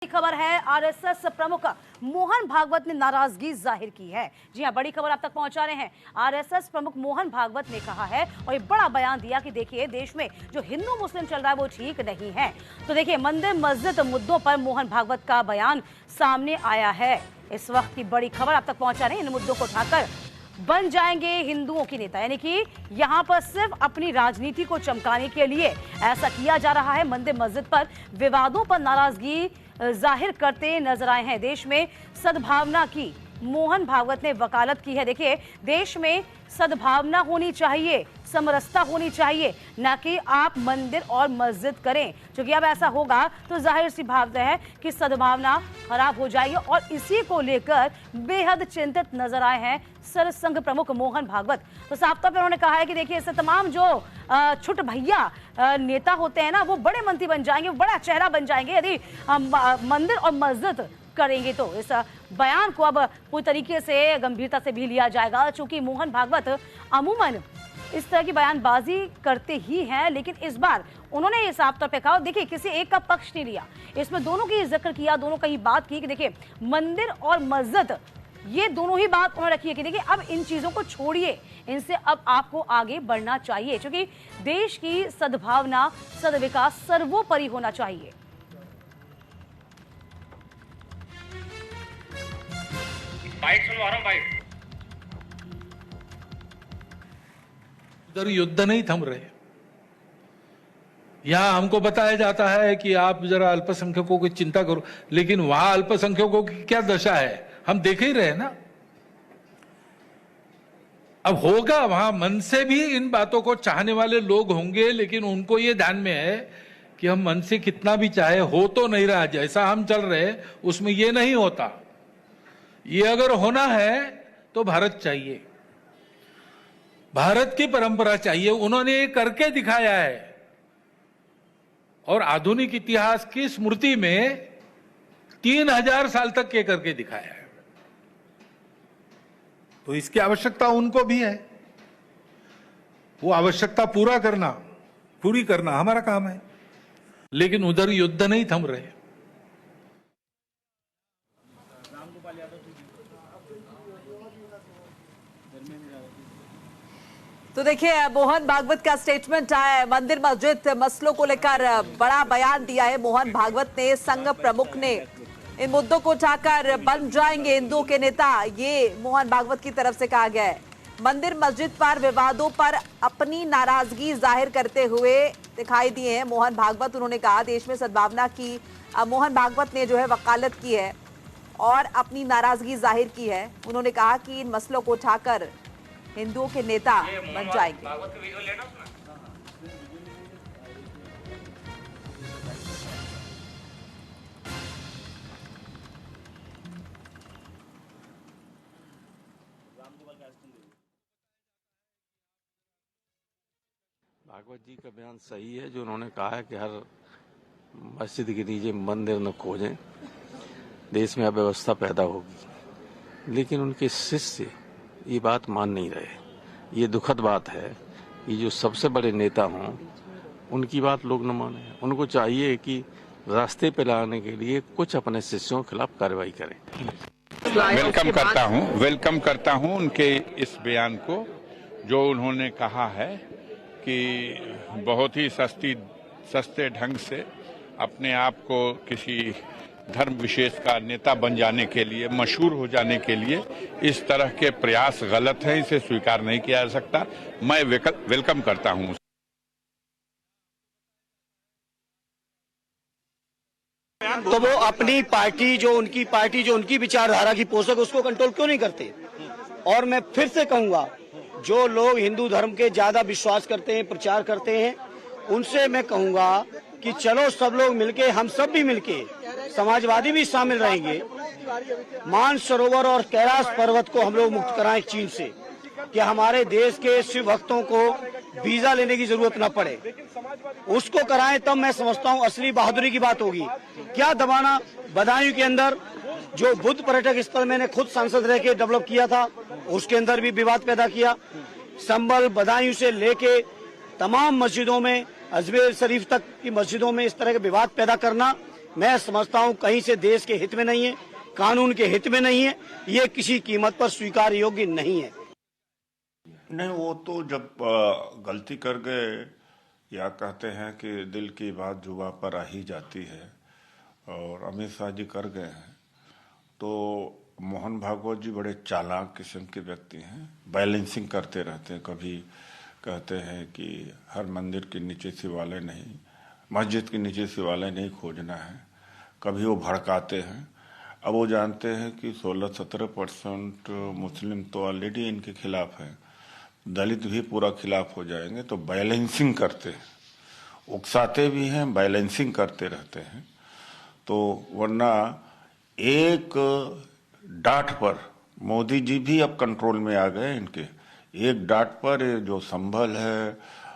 खबर है, आरएसएस प्रमुख मोहन भागवत ने नाराजगी जाहिर की है। जी हां, बड़ी खबर आप तक पहुंचा रहे हैं। आरएसएस प्रमुख मोहन भागवत ने कहा है और ये बड़ा बयान दिया कि देखिए देश में जो हिंदू मुस्लिम चल रहा है वो ठीक नहीं है। तो देखिए मंदिर मस्जिद मुद्दों पर मोहन भागवत का बयान सामने आया है। इस वक्त की बड़ी खबर आप तक पहुंचा रहे हैं। इन मुद्दों को उठाकर बन जाएंगे हिंदुओं की नेता, यानी कि यहां पर सिर्फ अपनी राजनीति को चमकाने के लिए ऐसा किया जा रहा है। मंदिर मस्जिद पर विवादों पर नाराजगी जाहिर करते नजर आए हैं। देश में सद्भावना की मोहन भागवत ने वकालत की है। देखिए देश में सद्भावना होनी चाहिए, समरसता होनी चाहिए, ना कि आप मंदिर और मस्जिद करें, क्योंकि अब ऐसा होगा तो जाहिर सी बात है कि सद्भावना खराब हो जाएगी। और इसी को लेकर बेहद चिंतित नजर आए हैं सरसंघ प्रमुख मोहन भागवत। तो साफ तौर पर उन्होंने कहा है कि देखिए इससे तमाम जो छुट भैया नेता होते हैं ना, वो बड़े मंत्री बन जाएंगे, वो बड़ा चेहरा बन जाएंगे यदि मंदिर और मस्जिद करेंगे। तो इस बयान को अब पूरी तरीके से गंभीरता से भी लिया जाएगा, चूंकि मोहन भागवत अमूमन इस तरह की बयानबाजी करते ही हैं, लेकिन इस बार उन्होंने ये साफ तौर पे कहा, देखिए किसी एक का पक्ष नहीं लिया, इसमें दोनों की जिक्र किया, दोनों की बात की कि देखिए मंदिर और मस्जिद ये दोनों ही बात उन्होंने रखी है कि देखिए अब इन चीजों को छोड़िए, इनसे अब आपको आगे बढ़ना चाहिए, क्योंकि देश की सद्भावना सद्विकास सर्वोपरि होना चाहिए। बाइट सुनवा रहा हूं, बाइट। उधर युद्ध नहीं थम रहे। यहां हमको बताया जाता है कि आप जरा अल्पसंख्यकों की चिंता करो, लेकिन वहां अल्पसंख्यकों की क्या दशा है हम देख ही रहे ना। अब होगा वहां मन से भी इन बातों को चाहने वाले लोग होंगे, लेकिन उनको ये ध्यान में है कि हम मन से कितना भी चाहे हो तो नहीं रहा, जैसा हम चल रहे उसमें ये नहीं होता। ये अगर होना है तो भारत चाहिए, भारत की परंपरा चाहिए। उन्होंने ये करके दिखाया है और आधुनिक इतिहास की स्मृति में 3000 साल तक ये करके दिखाया है। तो इसकी आवश्यकता उनको भी है, वो आवश्यकता पूरी करना हमारा काम है, लेकिन उधर युद्ध नहीं थम रहे। तो देखिए मोहन भागवत का स्टेटमेंट आया है। मंदिर मस्जिद मसलों को लेकर बड़ा बयान दिया है मोहन भागवत ने। संघ प्रमुख ने इन मुद्दों को उठाकर बन जाएंगे हिंदुओं के नेता, ये मोहन भागवत की तरफ से कहा गया है। मंदिर मस्जिद पर विवादों पर अपनी नाराजगी जाहिर करते हुए दिखाई दिए हैं मोहन भागवत। उन्होंने कहा देश में सद्भावना की मोहन भागवत ने जो है वकालत की है और अपनी नाराजगी जाहिर की है। उन्होंने कहा कि इन मसलों को उठाकर हिंदुओं के नेता बन जाएंगे। भागवत जी का बयान सही है, जो उन्होंने कहा है कि हर मस्जिद के नीचे मंदिर न खोजें, देश में अव्यवस्था पैदा होगी। लेकिन उनके शिष्य ये बात मान नहीं रहे। ये दुखद बात है कि जो सबसे बड़े नेता हों उनकी बात लोग न माने। उनको चाहिए कि रास्ते पे लाने के लिए कुछ अपने शिष्यों के खिलाफ कार्रवाई करें। वेलकम करता हूं उनके इस बयान को, जो उन्होंने कहा है कि बहुत ही सस्ते ढंग से अपने आप को किसी धर्म विशेष का नेता बन जाने के लिए, मशहूर हो जाने के लिए इस तरह के प्रयास गलत हैं, इसे स्वीकार नहीं किया जा सकता। मैं वेलकम करता हूं। तो वो अपनी पार्टी जो उनकी विचारधारा की पोषक, उसको कंट्रोल क्यों नहीं करते? और मैं फिर से कहूंगा, जो लोग हिंदू धर्म के ज्यादा विश्वास करते हैं, प्रचार करते हैं, उनसे मैं कहूंगा कि चलो सब लोग मिलके, हम सब भी मिलके, समाजवादी भी शामिल रहेंगे, मानसरोवर और कैलाश पर्वत को हम लोग मुक्त कराएं चीन से, कि हमारे देश के शिव भक्तों को वीजा लेने की जरूरत न पड़े। उसको कराएं, तब मैं समझता हूं असली बहादुरी की बात होगी। क्या दबाना? बदायूं के अंदर जो बुद्ध पर्यटक स्थल मैंने खुद सांसद रह के डेवलप किया था, उसके अंदर भी विवाद पैदा किया। संभल, बदायूं से लेके तमाम मस्जिदों में, अजमेर शरीफ तक की मस्जिदों में इस तरह के विवाद पैदा करना मैं समझता हूं कहीं से देश के हित में नहीं है, कानून के हित में नहीं है, ये किसी कीमत पर स्वीकार योग्य नहीं है। नहीं, वो तो जब गलती कर गए या कहते हैं कि दिल की बात जुबां पर आ ही जाती है, और अमित शाह जी कर गए हैं। तो मोहन भागवत जी बड़े चालाक किस्म के व्यक्ति हैं, बैलेंसिंग करते रहते हैं। कभी कहते हैं कि हर मंदिर के नीचे शिवालय नहीं, मस्जिद के नीचे शिवालय नहीं खोजना है, कभी वो भड़काते हैं। अब वो जानते हैं कि 16-17% मुस्लिम तो ऑलरेडी इनके खिलाफ हैं, दलित भी पूरा खिलाफ हो जाएंगे, तो बैलेंसिंग करते हैं, उकसाते भी हैं, बैलेंसिंग करते रहते हैं। तो वरना एक डांट पर मोदी जी भी अब कंट्रोल में आ गए इनके, एक डांट पर जो संभल है